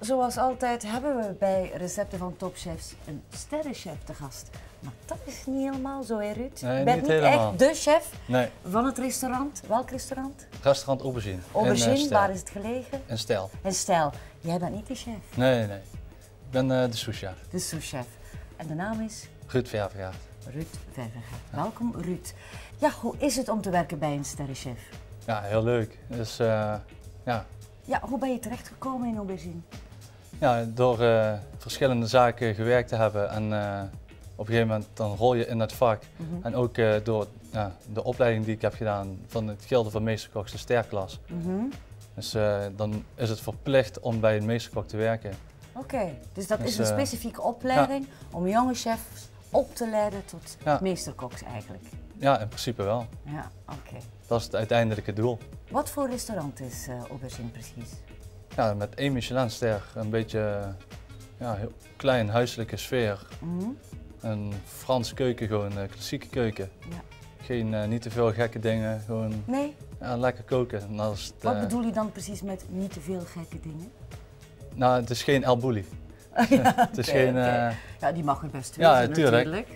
zoals altijd hebben we bij Recepten van Topchefs een sterrenchef te gast. Maar dat is niet helemaal zo, hè Ruud? Nee, je bent niet niet helemaal. echt de chef Nee, van het restaurant. Welk restaurant? restaurant Aubergine. Aubergine, Stijl. waar is het gelegen? In Stijl. En Stijl. Jij bent niet de chef, Nee. Ik ben de souschef. de souschef. En de naam is Ruud Ververgaard. Ruud Ververgaert. Welkom Ruud. Ja, hoe is het om te werken bij een sterrenchef? Ja, heel leuk. Dus ja, Ja, hoe ben je terechtgekomen in Aubergine? door verschillende zaken gewerkt te hebben en op een gegeven moment dan rol je in het vak. En ook door de opleiding die ik heb gedaan van het Gilde van Meesterkoks, de sterklas. Dus dan is het verplicht om bij een meesterkok te werken. Oké, dus dat Dus, is een specifieke opleiding om jonge chefs op te leiden tot meesterkoks eigenlijk. Ja, in principe wel. Ja, oké. Dat is het uiteindelijke doel. Wat voor restaurant is Aubergine precies? Ja, met 1 Michelinster, een beetje heel klein huiselijke sfeer. Een Franse keuken, gewoon klassieke keuken. Ja. Geen, niet te veel gekke dingen, gewoon Nee? lekker koken. En dat is het, Wat bedoel je dan precies met niet te veel gekke dingen? nou, het is geen El Bulli. Ja, Het is geen, ja, die mag er best ja, wezen tuurlijk. natuurlijk.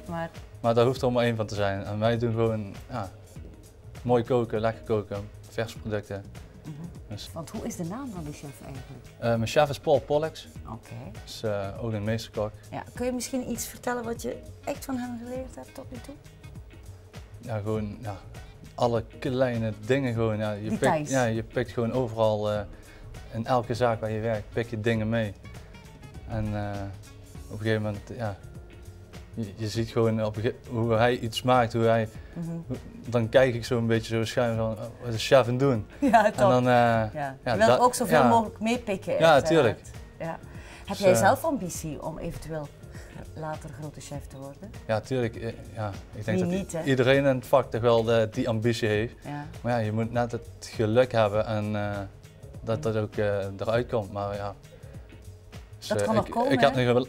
maar daar hoeft er maar één van te zijn. En wij doen gewoon mooi koken, lekker koken, verse producten. Dus, Want hoe is de naam van de chef eigenlijk? mijn chef is Paul Pollux, Oké. is ook een meesterkok. Ja, kun je misschien iets vertellen wat je echt van hem geleerd hebt tot nu toe? Ja, gewoon alle kleine dingen gewoon. Ja, Details. je pikt gewoon overal, in elke zaak waar je werkt, pik je dingen mee. En op een gegeven moment, je ziet gewoon hoe hij iets maakt, dan kijk ik zo een beetje zo schuin van, wat is de chef aan het doen? Ja, En toch. dan, Je wilt ook zoveel mogelijk meepikken. Ja, uiteraard. tuurlijk. Ja. Heb Dus, jij zelf ambitie om eventueel later grote chef te worden? Ja, tuurlijk. Ik denk Wie dat niet, hè? iedereen in het vak toch wel die ambitie heeft. Ja. Maar ja, je moet net het geluk hebben en dat dat ook eruit komt. Maar ja, dus, Dat kan nog komen,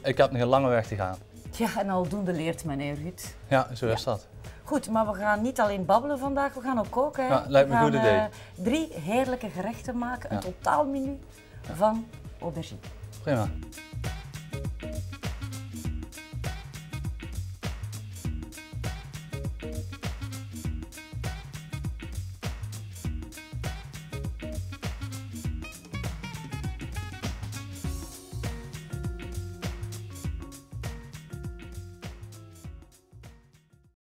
ik heb nog een lange weg te gaan. Ja, en aldoende leert men, hè, Ruud. Ja, zo is dat. Goed, maar we gaan niet alleen babbelen vandaag, we gaan ook koken. Hè? Ja, lijkt me een goed We idee. gaan 3 heerlijke gerechten maken, een totaalmenu van Aubergine. Prima.